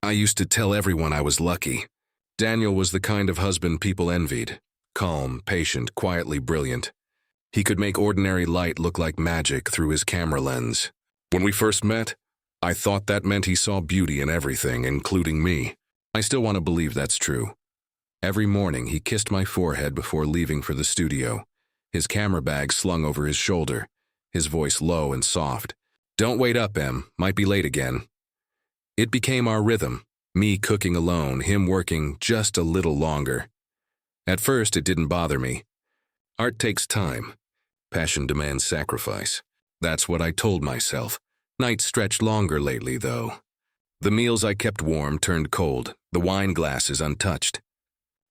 I used to tell everyone I was lucky. Daniel was the kind of husband people envied. Calm, patient, quietly brilliant. He could make ordinary light look like magic through his camera lens. When we first met, I thought that meant he saw beauty in everything, including me. I still want to believe that's true. Every morning, he kissed my forehead before leaving for the studio, his camera bag slung over his shoulder, his voice low and soft. "Don't wait up, Em. Might be late again." It became our rhythm, me cooking alone, him working just a little longer. At first, it didn't bother me. Art takes time. Passion demands sacrifice. That's what I told myself. Nights stretched longer lately, though. The meals I kept warm turned cold, the wine glasses untouched.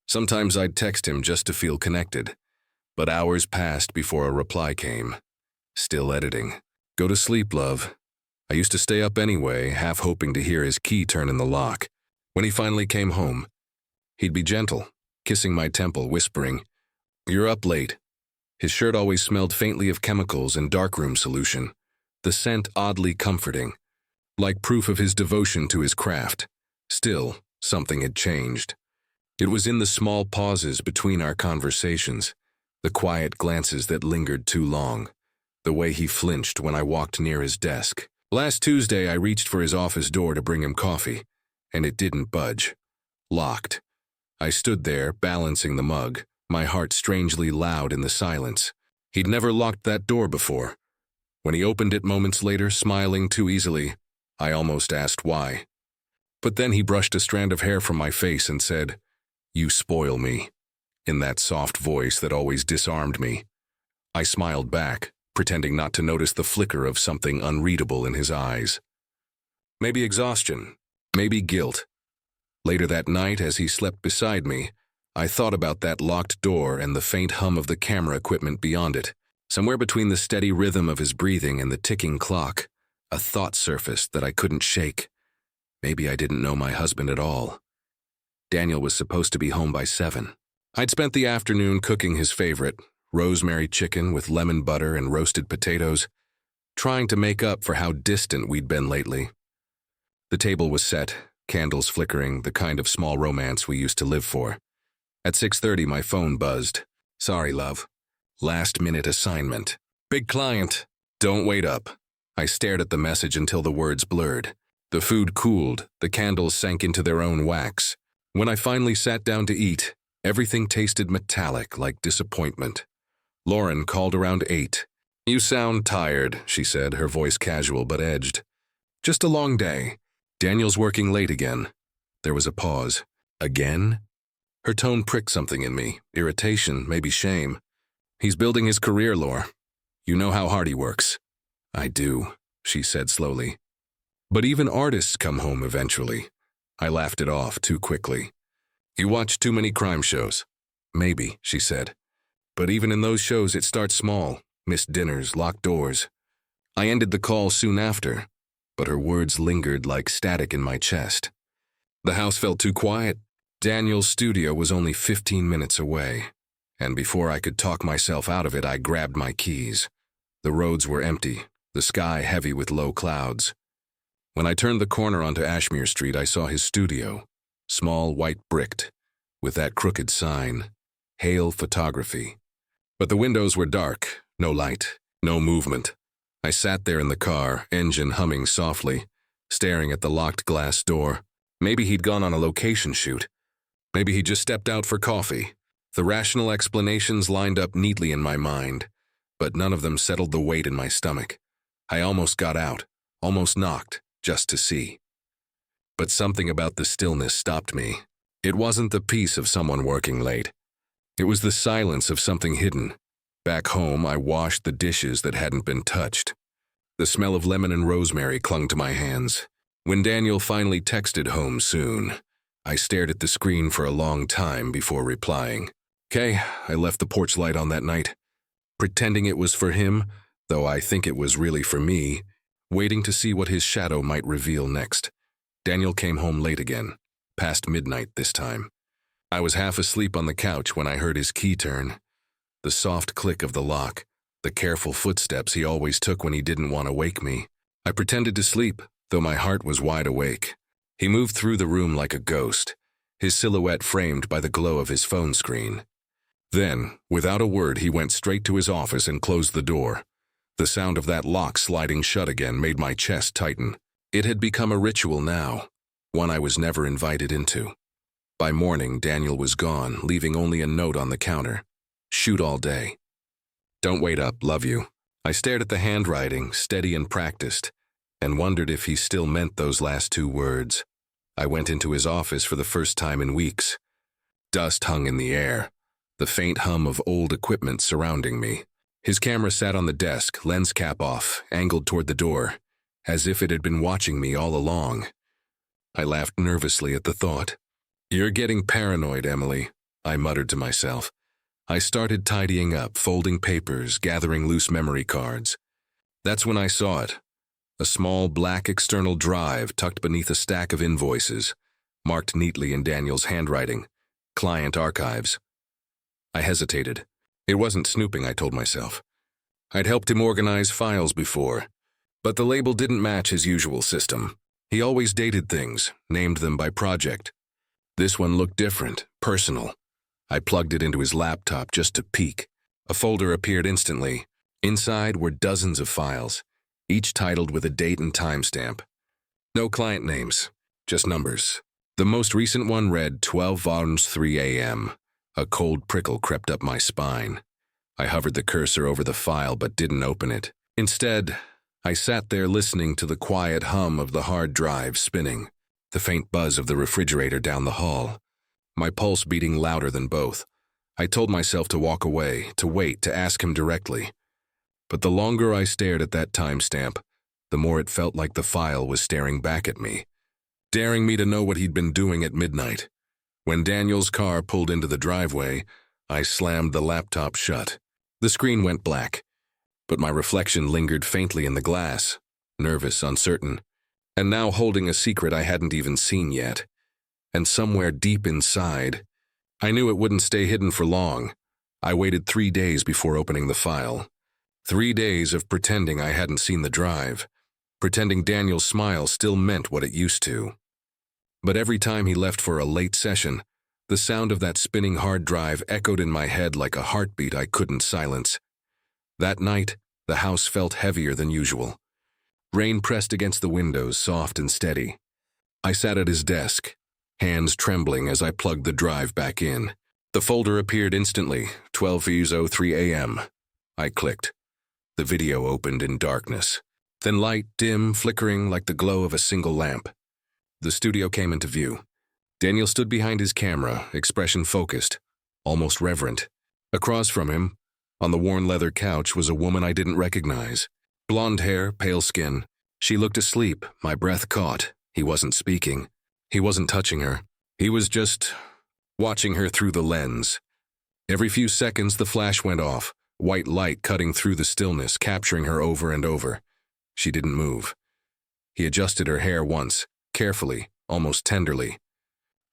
Sometimes I'd text him just to feel connected, but hours passed before a reply came. "Still editing. Go to sleep, love." I used to stay up anyway, half hoping to hear his key turn in the lock. When he finally came home, he'd be gentle, kissing my temple, whispering, "You're up late." His shirt always smelled faintly of chemicals and darkroom solution, the scent oddly comforting, like proof of his devotion to his craft. Still, something had changed. It was in the small pauses between our conversations, the quiet glances that lingered too long, the way he flinched when I walked near his desk. Last Tuesday, I reached for his office door to bring him coffee, and it didn't budge. Locked. I stood there, balancing the mug, my heart strangely loud in the silence. He'd never locked that door before. When he opened it moments later, smiling too easily, I almost asked why. But then he brushed a strand of hair from my face and said, "You spoil me," in that soft voice that always disarmed me. I smiled back, pretending not to notice the flicker of something unreadable in his eyes. Maybe exhaustion, maybe guilt. Later that night, as he slept beside me, I thought about that locked door and the faint hum of the camera equipment beyond it. Somewhere between the steady rhythm of his breathing and the ticking clock, a thought surfaced that I couldn't shake. Maybe I didn't know my husband at all. Daniel was supposed to be home by 7. I'd spent the afternoon cooking his favorite, rosemary chicken with lemon butter and roasted potatoes, trying to make up for how distant we'd been lately. The table was set, candles flickering, the kind of small romance we used to live for. At 6:30, my phone buzzed. "Sorry, love. Last-minute assignment. Big client. Don't wait up." I stared at the message until the words blurred. The food cooled, the candles sank into their own wax. When I finally sat down to eat, everything tasted metallic like disappointment. Lauren called around 8. "You sound tired," she said, her voice casual but edged. "Just a long day. Daniel's working late again." There was a pause. "Again?" Her tone pricked something in me, irritation, maybe shame. "He's building his career, Laure. You know how hard he works." "I do," she said slowly. "But even artists come home eventually." I laughed it off too quickly. "You watch too many crime shows." "Maybe," she said. "But even in those shows, it starts small. Missed dinners, locked doors." I ended the call soon after, but her words lingered like static in my chest. The house felt too quiet. Daniel's studio was only 15 minutes away, and before I could talk myself out of it, I grabbed my keys. The roads were empty, the sky heavy with low clouds. When I turned the corner onto Ashmere Street, I saw his studio, small, white-bricked, with that crooked sign, Hale Photography. But the windows were dark, no light, no movement. I sat there in the car, engine humming softly, staring at the locked glass door. Maybe he'd gone on a location shoot. Maybe he just stepped out for coffee. The rational explanations lined up neatly in my mind, but none of them settled the weight in my stomach. I almost got out, almost knocked, just to see. But something about the stillness stopped me. It wasn't the peace of someone working late. It was the silence of something hidden. Back home, I washed the dishes that hadn't been touched. The smell of lemon and rosemary clung to my hands. When Daniel finally texted home soon, I stared at the screen for a long time before replying. "Okay, I left the porch light on that night, pretending it was for him, though I think it was really for me, waiting to see what his shadow might reveal next." Daniel came home late again, past midnight this time. I was half asleep on the couch when I heard his key turn. The soft click of the lock, the careful footsteps he always took when he didn't want to wake me. I pretended to sleep, though my heart was wide awake. He moved through the room like a ghost, his silhouette framed by the glow of his phone screen. Then, without a word, he went straight to his office and closed the door. The sound of that lock sliding shut again made my chest tighten. It had become a ritual now, one I was never invited into. By morning, Daniel was gone, leaving only a note on the counter. Shoot all day. Don't wait up, love you. I stared at the handwriting, steady and practiced, and wondered if he still meant those last two words. I went into his office for the first time in weeks. Dust hung in the air, the faint hum of old equipment surrounding me. His camera sat on the desk, lens cap off, angled toward the door, as if it had been watching me all along. I laughed nervously at the thought. You're getting paranoid, Emily, I muttered to myself. I started tidying up, folding papers, gathering loose memory cards. That's when I saw it. A small black external drive tucked beneath a stack of invoices, marked neatly in Daniel's handwriting. Client archives. I hesitated. It wasn't snooping, I told myself. I'd helped him organize files before, but the label didn't match his usual system. He always dated things, named them by project. This one looked different, personal. I plugged it into his laptop just to peek. A folder appeared instantly. Inside were dozens of files, each titled with a date and timestamp. No client names, just numbers. The most recent one read 12 volumes 3 a.m. A cold prickle crept up my spine. I hovered the cursor over the file but didn't open it. Instead, I sat there listening to the quiet hum of the hard drive spinning, the faint buzz of the refrigerator down the hall, my pulse beating louder than both. I told myself to walk away, to wait, to ask him directly. But the longer I stared at that timestamp, the more it felt like the file was staring back at me, daring me to know what he'd been doing at midnight. When Daniel's car pulled into the driveway, I slammed the laptop shut. The screen went black, but my reflection lingered faintly in the glass, nervous, uncertain, and now holding a secret I hadn't even seen yet. And somewhere deep inside, I knew it wouldn't stay hidden for long. I waited 3 days before opening the file. 3 days of pretending I hadn't seen the drive, pretending Daniel's smile still meant what it used to. But every time he left for a late session, the sound of that spinning hard drive echoed in my head like a heartbeat I couldn't silence. That night, the house felt heavier than usual. Rain pressed against the windows, soft and steady. I sat at his desk, hands trembling as I plugged the drive back in. The folder appeared instantly, 12:03 a.m. I clicked. The video opened in darkness, then light, dim, flickering like the glow of a single lamp. The studio came into view. Daniel stood behind his camera, expression focused, almost reverent. Across from him, on the worn leather couch, was a woman I didn't recognize. Blonde hair, pale skin. She looked asleep, my breath caught. He wasn't speaking. He wasn't touching her. He was just watching her through the lens. Every few seconds the flash went off, white light cutting through the stillness, capturing her over and over. She didn't move. He adjusted her hair once, carefully, almost tenderly.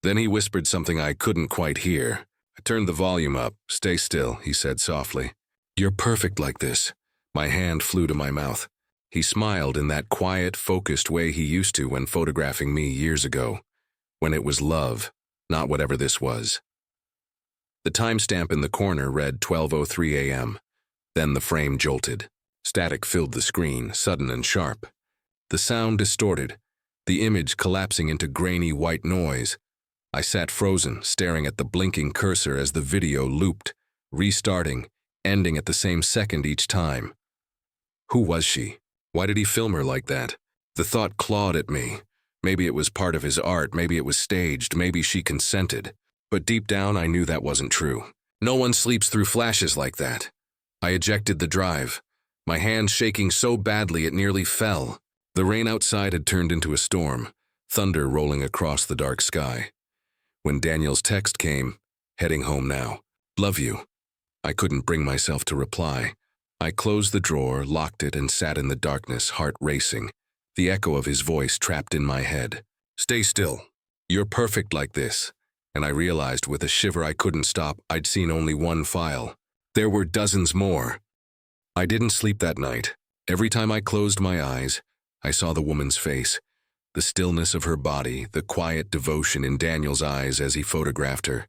Then he whispered something I couldn't quite hear. I turned the volume up. Stay still, he said softly. You're perfect like this. My hand flew to my mouth. He smiled in that quiet, focused way he used to when photographing me years ago, when it was love, not whatever this was. The timestamp in the corner read 12:03 a.m. Then the frame jolted. Static filled the screen, sudden and sharp. The sound distorted, the image collapsing into grainy white noise. I sat frozen, staring at the blinking cursor as the video looped, restarting, ending at the same second each time. Who was she? Why did he film her like that? The thought clawed at me. Maybe it was part of his art, maybe it was staged, maybe she consented. But deep down I knew that wasn't true. No one sleeps through flashes like that. I ejected the drive, my hand shaking so badly it nearly fell. The rain outside had turned into a storm, thunder rolling across the dark sky. When Daniel's text came, heading home now. Love you. I couldn't bring myself to reply. I closed the drawer, locked it, and sat in the darkness, heart racing, the echo of his voice trapped in my head. Stay still. You're perfect like this. And I realized with a shiver I couldn't stop. I'd seen only one file. There were dozens more. I didn't sleep that night. Every time I closed my eyes, I saw the woman's face, the stillness of her body, the quiet devotion in Daniel's eyes as he photographed her.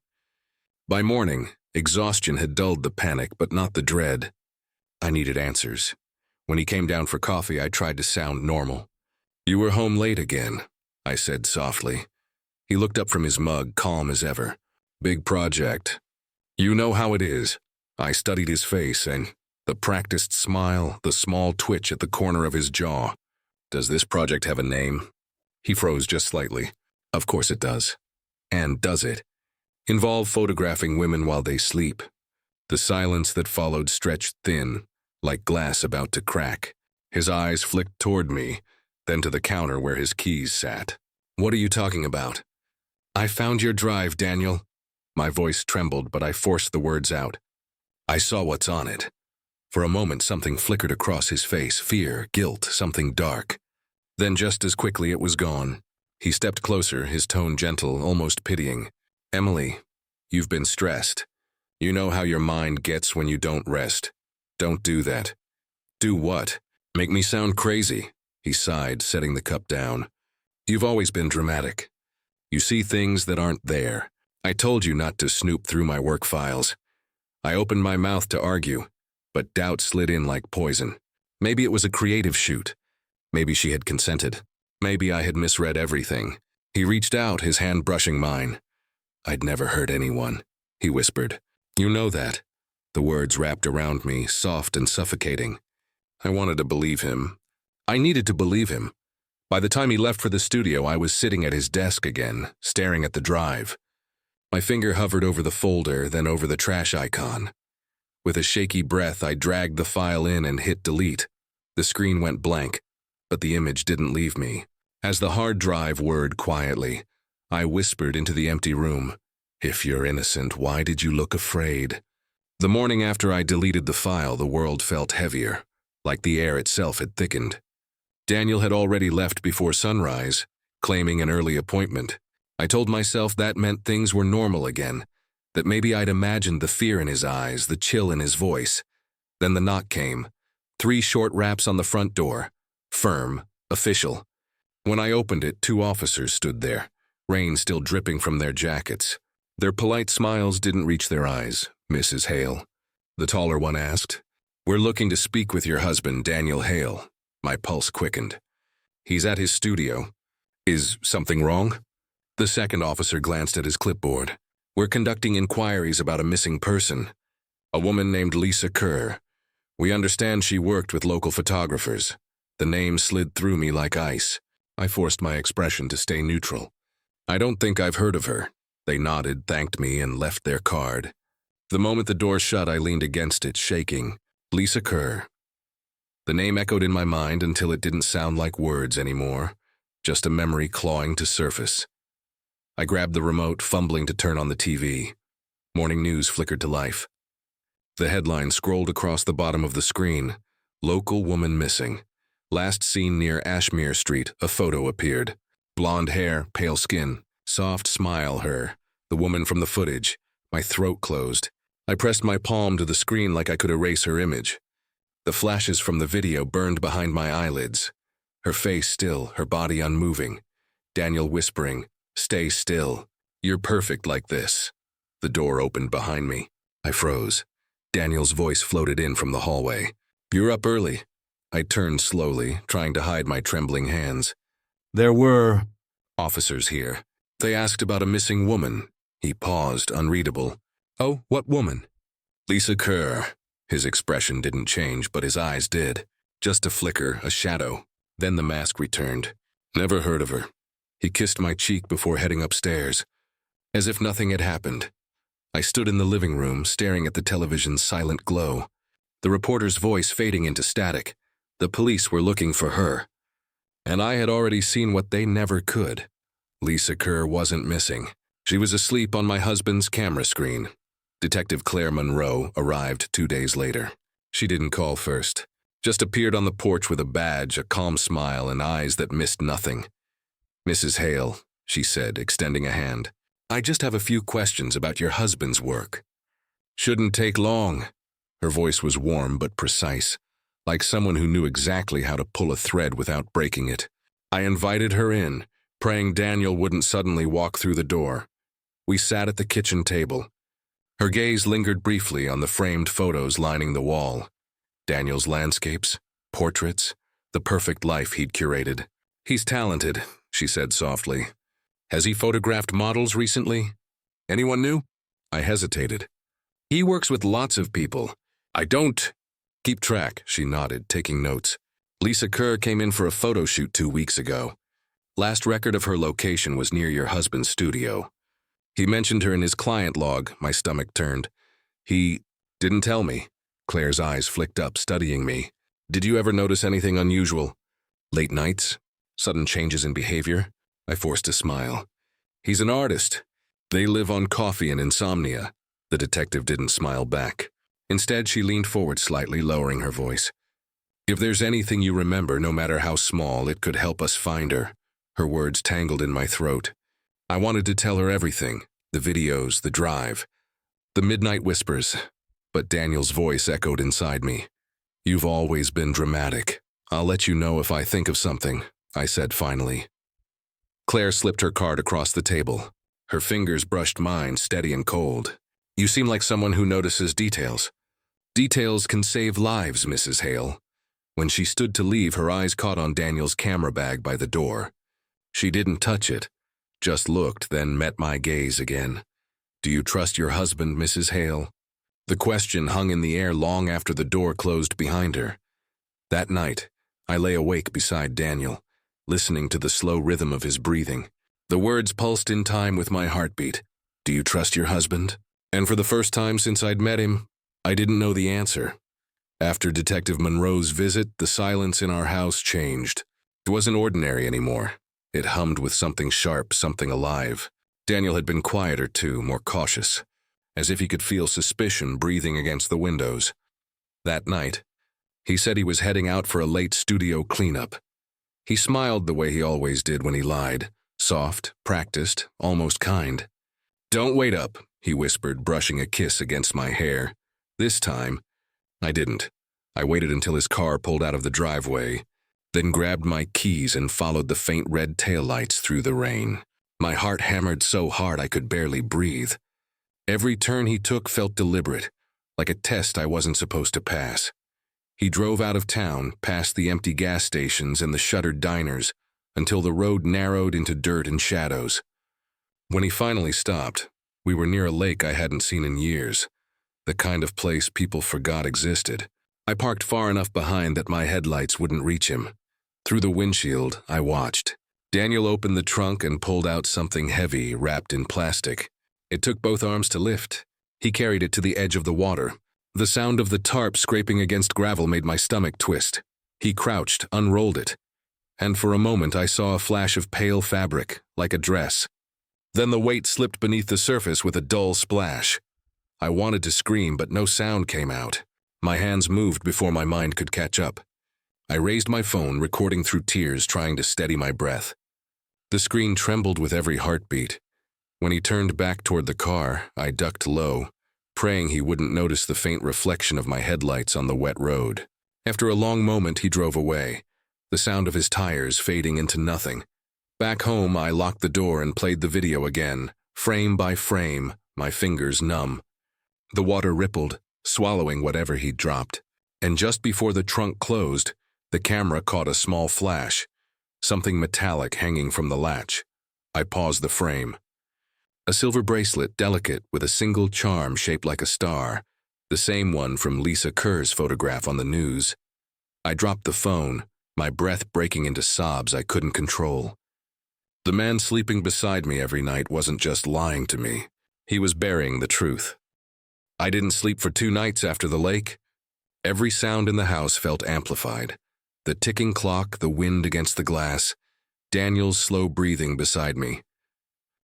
By morning, exhaustion had dulled the panic, but not the dread. I needed answers. When he came down for coffee, I tried to sound normal. "You were home late again," I said softly. He looked up from his mug, calm as ever. "Big project. You know how it is." I studied his face and the practiced smile, the small twitch at the corner of his jaw. "Does this project have a name?" He froze just slightly. "Of course it does." "And does it involve photographing women while they sleep?" The silence that followed stretched thin, like glass about to crack. His eyes flicked toward me, then to the counter where his keys sat. "What are you talking about?" "I found your drive, Daniel." My voice trembled, but I forced the words out. "I saw what's on it." For a moment, something flickered across his face, fear, guilt, something dark. Then just as quickly it was gone. He stepped closer, his tone gentle, almost pitying. "Emily, you've been stressed. You know how your mind gets when you don't rest. Don't do that." "Do what? Make me sound crazy?" He sighed, setting the cup down. "You've always been dramatic. You see things that aren't there. I told you not to snoop through my work files. I opened my mouth to argue, but doubt slid in like poison. Maybe it was a creative shoot. Maybe she had consented. Maybe I had misread everything." He reached out, his hand brushing mine. "I'd never hurt anyone," he whispered. "You know that." The words wrapped around me, soft and suffocating. I wanted to believe him. I needed to believe him. By the time he left for the studio, I was sitting at his desk again, staring at the drive. My finger hovered over the folder, then over the trash icon. With a shaky breath, I dragged the file in and hit delete. The screen went blank, but the image didn't leave me. As the hard drive whirred quietly, I whispered into the empty room, "If you're innocent, why did you look afraid?" The morning after I deleted the file, the world felt heavier, like the air itself had thickened. Daniel had already left before sunrise, claiming an early appointment. I told myself that meant things were normal again, that maybe I'd imagined the fear in his eyes, the chill in his voice. Then the knock came. 3 short raps on the front door. Firm, official. When I opened it, 2 officers stood there, rain still dripping from their jackets. Their polite smiles didn't reach their eyes. "Mrs. Hale," the taller one asked. "We're looking to speak with your husband, Daniel Hale." My pulse quickened. "He's at his studio. Is something wrong?" The second officer glanced at his clipboard. "We're conducting inquiries about a missing person. A woman named Lisa Kerr. We understand she worked with local photographers." The name slid through me like ice. I forced my expression to stay neutral. "I don't think I've heard of her." They nodded, thanked me, and left their card. The moment the door shut, I leaned against it, shaking. Lisa Kerr. The name echoed in my mind until it didn't sound like words anymore, just a memory clawing to surface. I grabbed the remote, fumbling to turn on the TV. Morning news flickered to life. The headline scrolled across the bottom of the screen. "Local woman missing. Last seen near Ashmere Street." A photo appeared. Blonde hair, pale skin, soft smile her. The woman from the footage. My throat closed. I pressed my palm to the screen like I could erase her image. The flashes from the video burned behind my eyelids. Her face still, her body unmoving. Daniel whispering, "Stay still. You're perfect like this." The door opened behind me. I froze. Daniel's voice floated in from the hallway. "You're up early." I turned slowly, trying to hide my trembling hands. "There were officers here. They asked about a missing woman." He paused, unreadable. "Oh, what woman?" "Lisa Kerr." His expression didn't change, but his eyes did. Just a flicker, a shadow. Then the mask returned. "Never heard of her." He kissed my cheek before heading upstairs. As if nothing had happened. I stood in the living room, staring at the television's silent glow. The reporter's voice fading into static. The police were looking for her. And I had already seen what they never could. Lisa Kerr wasn't missing. She was asleep on my husband's camera screen. Detective Claire Monroe arrived 2 days later. She didn't call first. Just appeared on the porch with a badge, a calm smile, and eyes that missed nothing. "Mrs. Hale," she said, extending a hand. "I just have a few questions about your husband's work." "Shouldn't take long." Her voice was warm but precise, like someone who knew exactly how to pull a thread without breaking it. I invited her in, praying Daniel wouldn't suddenly walk through the door. We sat at the kitchen table. Her gaze lingered briefly on the framed photos lining the wall. Daniel's landscapes, portraits, the perfect life he'd curated. "He's talented," she said softly. "Has he photographed models recently? Anyone new?" I hesitated. "He works with lots of people. I don't keep track," she nodded, taking notes. "Lisa Kerr came in for a photo shoot 2 weeks ago. Last record of her location was near your husband's studio." He mentioned her in his client log. My stomach turned. "He didn't tell me." Claire's eyes flicked up, studying me. "Did you ever notice anything unusual? Late nights? Sudden changes in behavior?" I forced a smile. "He's an artist. They live on coffee and insomnia." The detective didn't smile back. Instead, she leaned forward slightly, lowering her voice. "If there's anything you remember, no matter how small, it could help us find her." Her words tangled in my throat. I wanted to tell her everything, the videos, the drive, the midnight whispers, but Daniel's voice echoed inside me. "You've always been dramatic. I'll let you know if I think of something," I said finally. Claire slipped her card across the table. Her fingers brushed mine, steady and cold. "You seem like someone who notices details." "Details can save lives, Mrs. Hale." When she stood to leave, her eyes caught on Daniel's camera bag by the door. She didn't touch it, just looked, then met my gaze again. "Do you trust your husband, Mrs. Hale?" The question hung in the air long after the door closed behind her. That night, I lay awake beside Daniel, listening to the slow rhythm of his breathing. The words pulsed in time with my heartbeat. "Do you trust your husband?" And for the first time since I'd met him, I didn't know the answer. After Detective Monroe's visit, the silence in our house changed. It wasn't ordinary anymore. It hummed with something sharp, something alive. Daniel had been quieter too, more cautious, as if he could feel suspicion breathing against the windows. That night, he said he was heading out for a late studio cleanup. He smiled the way he always did when he lied, soft, practiced, almost kind. "Don't wait up," he whispered, brushing a kiss against my hair. This time, I didn't. I waited until his car pulled out of the driveway, then grabbed my keys and followed the faint red taillights through the rain. My heart hammered so hard I could barely breathe. Every turn he took felt deliberate, like a test I wasn't supposed to pass. He drove out of town, past the empty gas stations and the shuttered diners, until the road narrowed into dirt and shadows. When he finally stopped, we were near a lake I hadn't seen in years, the kind of place people forgot existed. I parked far enough behind that my headlights wouldn't reach him. Through the windshield, I watched. Daniel opened the trunk and pulled out something heavy, wrapped in plastic. It took both arms to lift. He carried it to the edge of the water. The sound of the tarp scraping against gravel made my stomach twist. He crouched, unrolled it, and for a moment I saw a flash of pale fabric, like a dress. Then the weight slipped beneath the surface with a dull splash. I wanted to scream, but no sound came out. My hands moved before my mind could catch up. I raised my phone, recording through tears, trying to steady my breath. The screen trembled with every heartbeat. When he turned back toward the car, I ducked low, praying he wouldn't notice the faint reflection of my headlights on the wet road. After a long moment, he drove away, the sound of his tires fading into nothing. Back home, I locked the door and played the video again, frame by frame, my fingers numb. The water rippled, swallowing whatever he'd dropped. And just before the trunk closed, the camera caught a small flash, something metallic hanging from the latch. I paused the frame. A silver bracelet, delicate, with a single charm shaped like a star, the same one from Lisa Kerr's photograph on the news. I dropped the phone, my breath breaking into sobs I couldn't control. The man sleeping beside me every night wasn't just lying to me. He was burying the truth. I didn't sleep for 2 nights after the lake. Every sound in the house felt amplified. The ticking clock, the wind against the glass, Daniel's slow breathing beside me.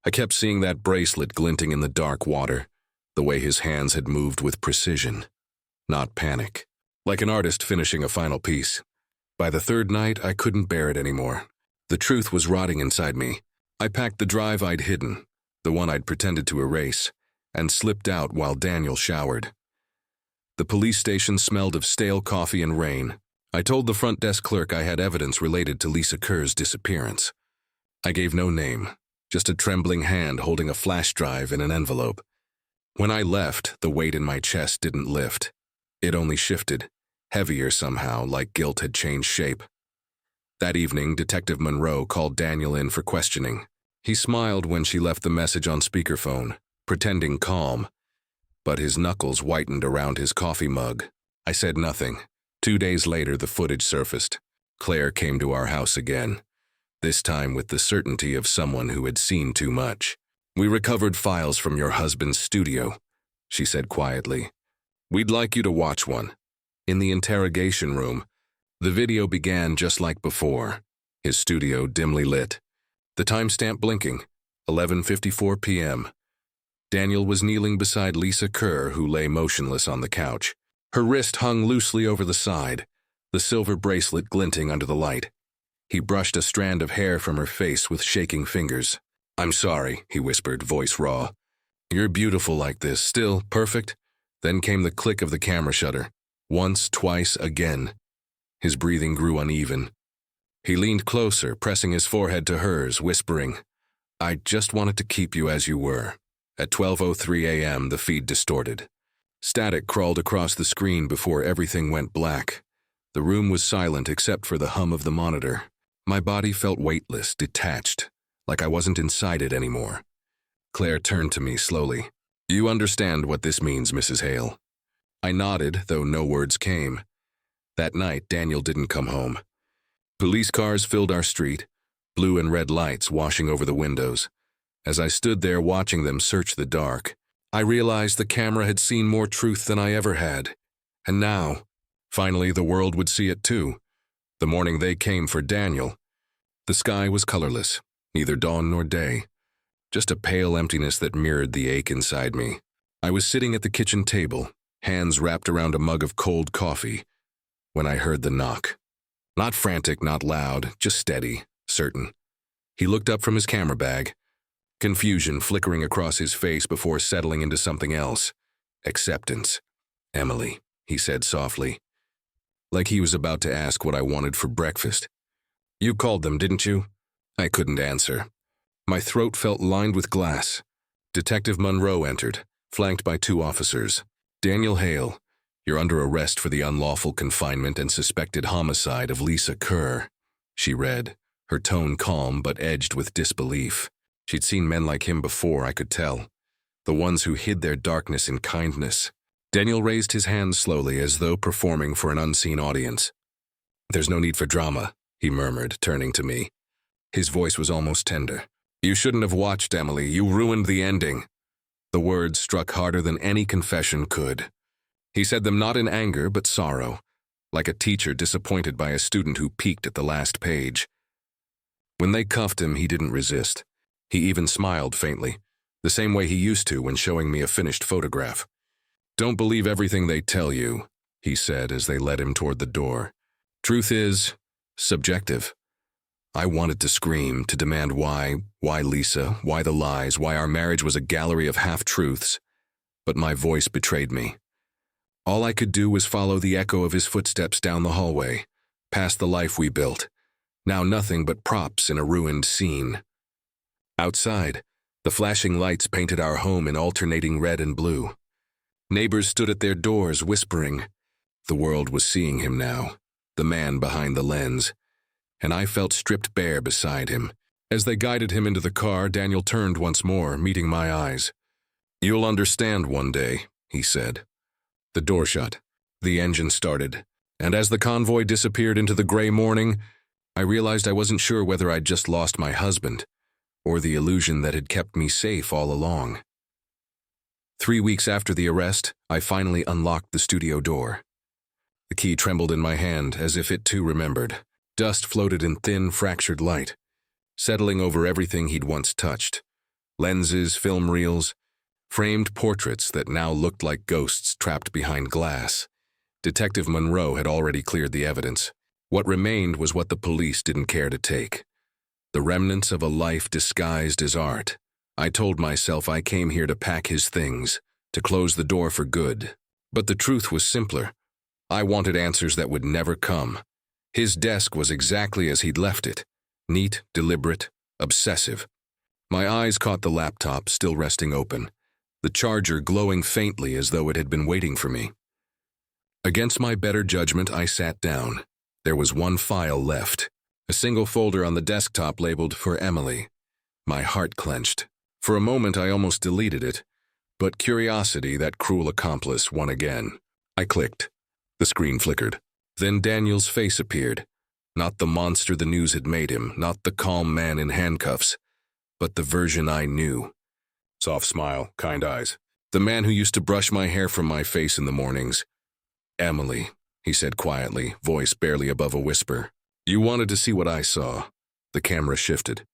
I kept seeing that bracelet glinting in the dark water, the way his hands had moved with precision, not panic, like an artist finishing a final piece. By the 3rd night, I couldn't bear it anymore. The truth was rotting inside me. I packed the drive I'd hidden, the one I'd pretended to erase, and slipped out while Daniel showered. The police station smelled of stale coffee and rain. I told the front desk clerk I had evidence related to Lisa Kerr's disappearance. I gave no name, just a trembling hand holding a flash drive in an envelope. When I left, the weight in my chest didn't lift. It only shifted, heavier somehow, like guilt had changed shape. That evening, Detective Monroe called Daniel in for questioning. He smiled when she left the message on speakerphone, pretending calm, but his knuckles whitened around his coffee mug. I said nothing. 2 days later, the footage surfaced. Claire came to our house again, this time with the certainty of someone who had seen too much. "We recovered files from your husband's studio," she said quietly. "We'd like you to watch one." In the interrogation room, the video began just like before, his studio dimly lit. The timestamp blinking, 11:54 p.m. Daniel was kneeling beside Lisa Kerr, who lay motionless on the couch. Her wrist hung loosely over the side, the silver bracelet glinting under the light. He brushed a strand of hair from her face with shaking fingers. "I'm sorry," he whispered, voice raw. "You're beautiful like this, still perfect." Then came the click of the camera shutter. Once, twice, again. His breathing grew uneven. He leaned closer, pressing his forehead to hers, whispering, "I just wanted to keep you as you were." At 12:03 a.m., the feed distorted. Static crawled across the screen before everything went black. The room was silent except for the hum of the monitor. My body felt weightless, detached, like I wasn't inside it anymore. Claire turned to me slowly. "You understand what this means, Mrs. Hale." I nodded, though no words came. That night, Daniel didn't come home. Police cars filled our street, blue and red lights washing over the windows. As I stood there watching them search the dark, I realized the camera had seen more truth than I ever had. And now, finally, the world would see it too. The morning they came for Daniel, the sky was colorless, neither dawn nor day. Just a pale emptiness that mirrored the ache inside me. I was sitting at the kitchen table, hands wrapped around a mug of cold coffee, when I heard the knock. Not frantic, not loud, just steady, certain. He looked up from his camera bag, confusion flickering across his face before settling into something else. Acceptance. "Emily," he said softly, like he was about to ask what I wanted for breakfast. "You called them, didn't you?" I couldn't answer. My throat felt lined with glass. Detective Monroe entered, flanked by 2 officers. "Daniel Hale, you're under arrest for the unlawful confinement and suspected homicide of Lisa Kerr," she read, her tone calm but edged with disbelief. She'd seen men like him before, I could tell. The ones who hid their darkness in kindness. Daniel raised his hands slowly as though performing for an unseen audience. "There's no need for drama," he murmured, turning to me. His voice was almost tender. "You shouldn't have watched, Emily. You ruined the ending." The words struck harder than any confession could. He said them not in anger, but sorrow, like a teacher disappointed by a student who peeked at the last page. When they cuffed him, he didn't resist. He even smiled faintly, the same way he used to when showing me a finished photograph. "Don't believe everything they tell you," he said as they led him toward the door. "Truth is subjective." I wanted to scream, to demand why Lisa, why the lies, why our marriage was a gallery of half-truths, but my voice betrayed me. All I could do was follow the echo of his footsteps down the hallway, past the life we built, now nothing but props in a ruined scene. Outside, the flashing lights painted our home in alternating red and blue. Neighbors stood at their doors whispering. The world was seeing him now, the man behind the lens, and I felt stripped bare beside him. As they guided him into the car, Daniel turned once more, meeting my eyes. "You'll understand one day," he said. The door shut. The engine started, and as the convoy disappeared into the gray morning, I realized I wasn't sure whether I'd just lost my husband, or the illusion that had kept me safe all along. 3 weeks after the arrest, I finally unlocked the studio door. The key trembled in my hand as if it too remembered. Dust floated in thin, fractured light, settling over everything he'd once touched. Lenses, film reels, framed portraits that now looked like ghosts trapped behind glass. Detective Monroe had already cleared the evidence. What remained was what the police didn't care to take. The remnants of a life disguised as art. I told myself I came here to pack his things, to close the door for good. But the truth was simpler. I wanted answers that would never come. His desk was exactly as he'd left it. Neat, deliberate, obsessive. My eyes caught the laptop, still resting open, the charger glowing faintly as though it had been waiting for me. Against my better judgment, I sat down. There was one file left, a single folder on the desktop labeled "For Emily." My heart clenched. For a moment, I almost deleted it, but curiosity, that cruel accomplice, won again. I clicked. The screen flickered. Then Daniel's face appeared. Not the monster the news had made him, not the calm man in handcuffs, but the version I knew. Soft smile, kind eyes. The man who used to brush my hair from my face in the mornings. "Emily," he said quietly, voice barely above a whisper. "You wanted to see what I saw." The camera shifted.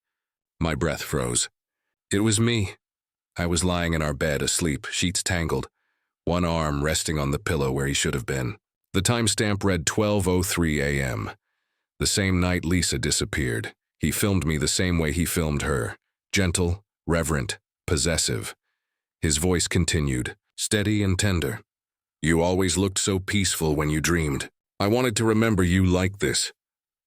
My breath froze. It was me. I was lying in our bed, asleep, sheets tangled, one arm resting on the pillow where he should have been. The timestamp read 12:03 a.m. The same night Lisa disappeared. He filmed me the same way he filmed her. Gentle, reverent, possessive. His voice continued, steady and tender. "You always looked so peaceful when you dreamed. I wanted to remember you like this.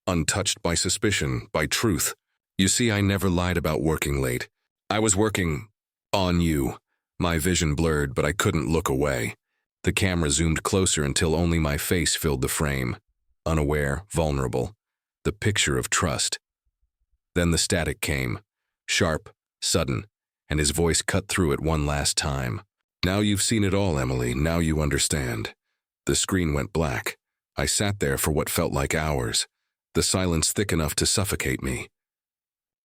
Untouched by suspicion, by truth. You see, I never lied about working late. I was working on you." My vision blurred, but I couldn't look away. The camera zoomed closer until only my face filled the frame. Unaware, vulnerable. The picture of trust. Then the static came. Sharp, sudden, and his voice cut through it one last time. "Now you've seen it all, Emily. Now you understand." The screen went black. I sat there for what felt like hours, the silence thick enough to suffocate me.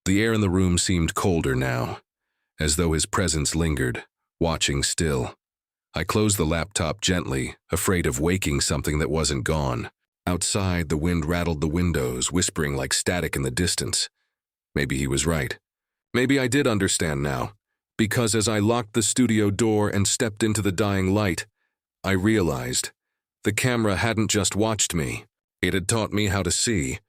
The air in the room seemed colder now, as though his presence lingered, watching still. I closed the laptop gently, afraid of waking something that wasn't gone. Outside, the wind rattled the windows, whispering like static in the distance. Maybe he was right. Maybe I did understand now, because as I locked the studio door and stepped into the dying light, I realized the camera hadn't just watched me. It had taught me how to see,